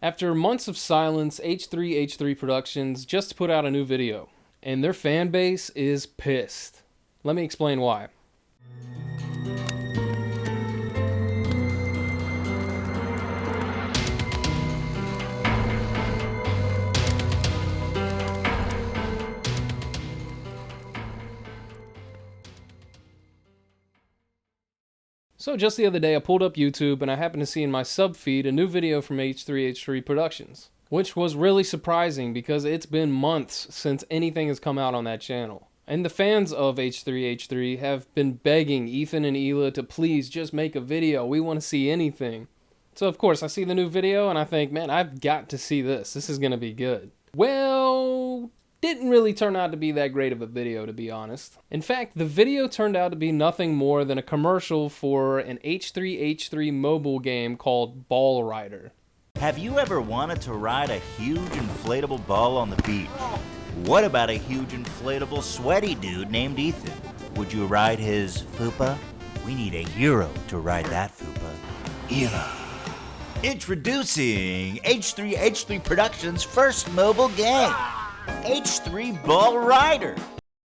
After months of silence, H3H3 Productions just put out a new video, and their fan base is pissed. Let me explain why. So just the other day I pulled up YouTube and I happened to see in my sub feed a new video from H3H3 Productions, which was really surprising because it's been months since anything has come out on that channel. And the fans of H3H3 have been begging Ethan and Hila to please just make a video, we want to see anything. So of course I see the new video and I think, man, I've got to see this, this is going to be good. Well, didn't really turn out to be that great of a video, to be honest. In fact, the video turned out to be nothing more than a commercial for an H3H3 mobile game called Ball Rider. Have you ever wanted to ride a huge inflatable ball on the beach? What about a huge inflatable sweaty dude named Ethan? Would you ride his fupa? We need a hero to ride that fupa. Hila. Introducing H3H3 Productions' first mobile game. H3 Ball Rider.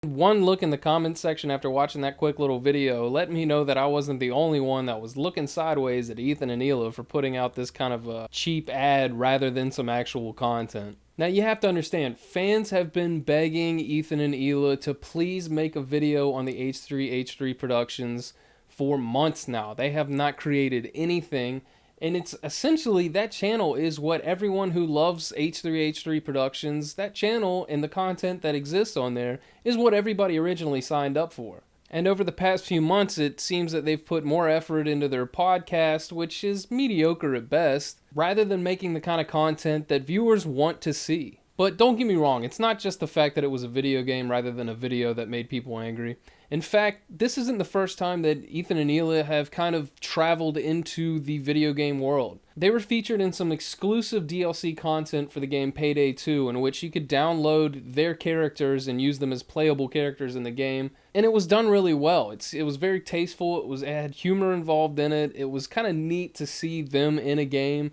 One look in the comments section after watching that quick little video let me know that I wasn't the only one that was looking sideways at Ethan and Hila for putting out this kind of a cheap ad rather than some actual content. Now you have to understand, fans have been begging Ethan and Hila to please make a video on the H3H3 Productions for months now. They have not created anything. And it's essentially, that channel is what everyone who loves H3H3 Productions, that channel and the content that exists on there is what everybody originally signed up for. And over the past few months, it seems that they've put more effort into their podcast, which is mediocre at best, rather than making the kind of content that viewers want to see. But don't get me wrong, it's not just the fact that it was a video game rather than a video that made people angry. In fact, this isn't the first time that Ethan and Hila have kind of traveled into the video game world. They were featured in some exclusive DLC content for the game Payday 2, in which you could download their characters and use them as playable characters in the game. And it was done really well. It was very tasteful, it had humor involved in it, it was kind of neat to see them in a game.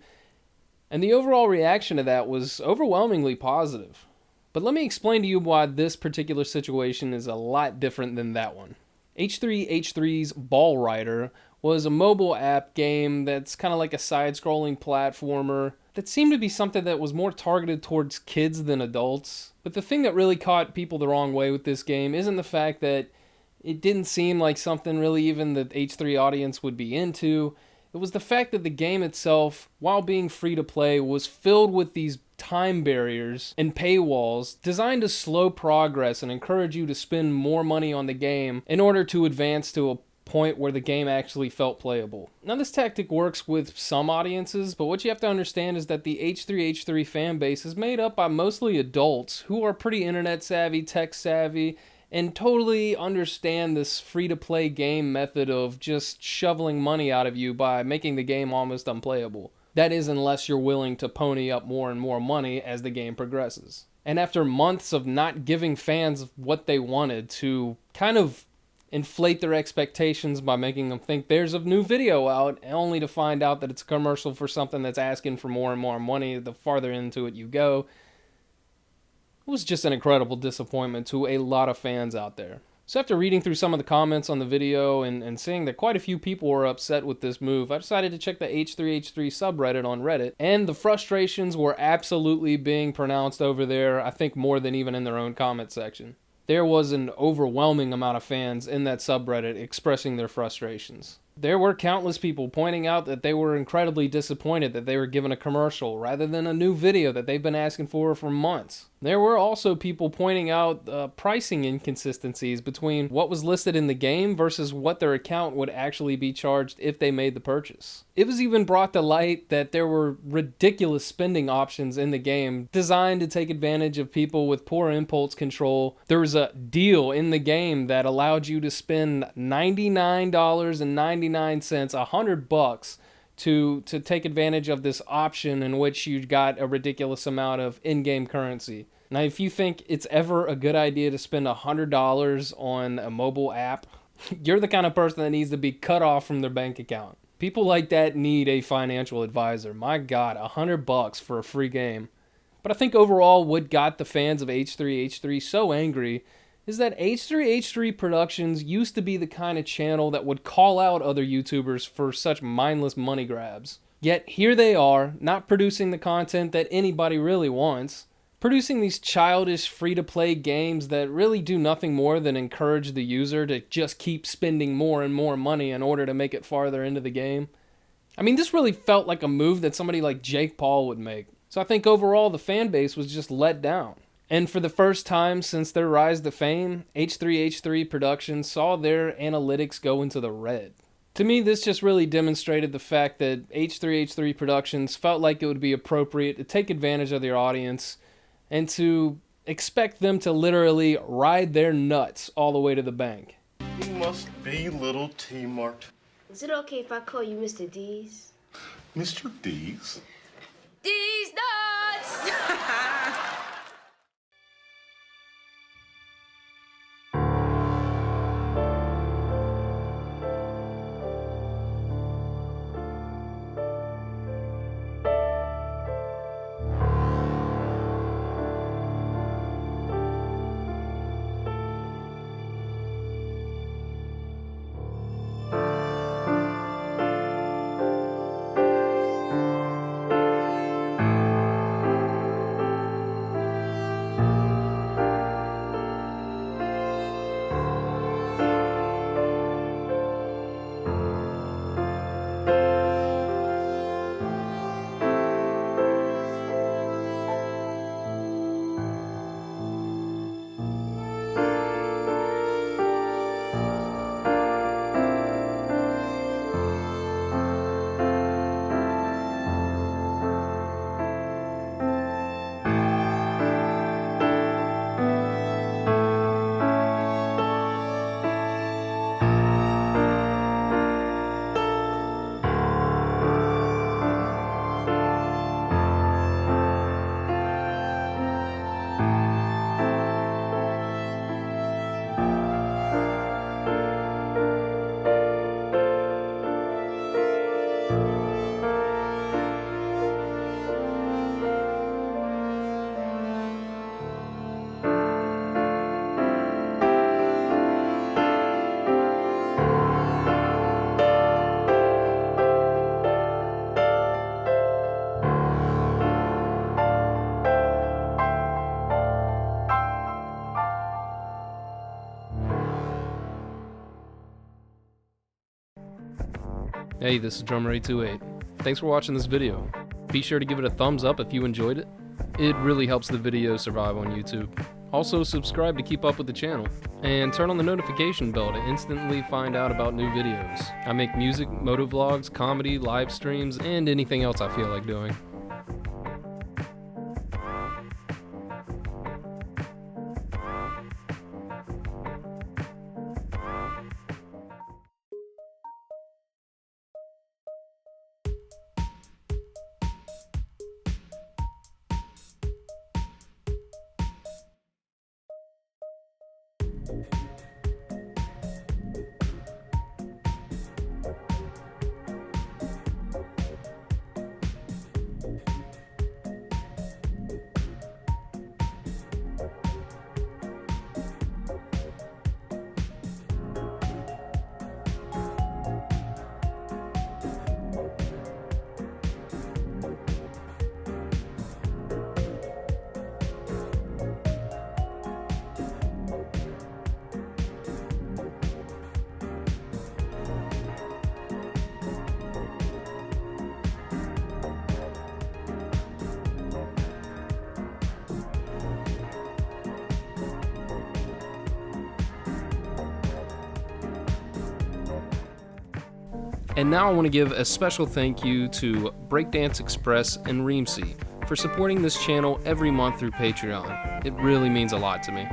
And the overall reaction to that was overwhelmingly positive. But let me explain to you why this particular situation is a lot different than that one. H3H3's Ball Rider was a mobile app game that's kind of like a side-scrolling platformer that seemed to be something that was more targeted towards kids than adults. But the thing that really caught people the wrong way with this game isn't the fact that it didn't seem like something really even the H3 audience would be into. It was the fact that the game itself, while being free to play, was filled with these time barriers and paywalls designed to slow progress and encourage you to spend more money on the game in order to advance to a point where the game actually felt playable. Now this tactic works with some audiences, but what you have to understand is that the H3H3 fan base is made up by mostly adults who are pretty internet savvy, tech savvy, and totally understand this free-to-play game method of just shoveling money out of you by making the game almost unplayable. That is, unless you're willing to pony up more and more money as the game progresses. And after months of not giving fans what they wanted, to kind of inflate their expectations by making them think there's a new video out, only to find out that it's a commercial for something that's asking for more and more money the farther into it you go, it was just an incredible disappointment to a lot of fans out there. So after reading through some of the comments on the video and seeing that quite a few people were upset with this move, I decided to check the H3H3 subreddit on Reddit, and the frustrations were absolutely being pronounced over there, I think more than even in their own comment section. There was an overwhelming amount of fans in that subreddit expressing their frustrations. There were countless people pointing out that they were incredibly disappointed that they were given a commercial rather than a new video that they've been asking for months. There were also people pointing out pricing inconsistencies between what was listed in the game versus what their account would actually be charged if they made the purchase. It was even brought to light that there were ridiculous spending options in the game designed to take advantage of people with poor impulse control. There was a deal in the game that allowed you to spend $99.99, $100 to take advantage of this option in which you got a ridiculous amount of in-game currency. Now, if you think it's ever a good idea to spend $100 on a mobile app, you're the kind of person that needs to be cut off from their bank account. People like that need a financial advisor. My God, $100 for a free game. But I think overall what got the fans of H3H3 so angry is that H3H3 Productions used to be the kind of channel that would call out other YouTubers for such mindless money grabs. Yet here they are, not producing the content that anybody really wants, producing these childish free-to-play games that really do nothing more than encourage the user to just keep spending more and more money in order to make it farther into the game. I mean, this really felt like a move that somebody like Jake Paul would make. So I think overall the fan base was just let down. And for the first time since their rise to fame, H3H3 Productions saw their analytics go into the red. To me, this just really demonstrated the fact that H3H3 Productions felt like it would be appropriate to take advantage of their audience and to expect them to literally ride their nuts all the way to the bank. You must be little T-Mart. Is it okay if I call you Mr. D's? Mr. D's? D's nuts! Hey, this is Drumr828. Thanks for watching this video. Be sure to give it a thumbs up if you enjoyed it. It really helps the video survive on YouTube. Also, subscribe to keep up with the channel, and turn on the notification bell to instantly find out about new videos. I make music, motovlogs, comedy, live streams, and anything else I feel like doing. And now I want to give a special thank you to Breakdanceexpress and Reamce for supporting this channel every month through Patreon. It really means a lot to me.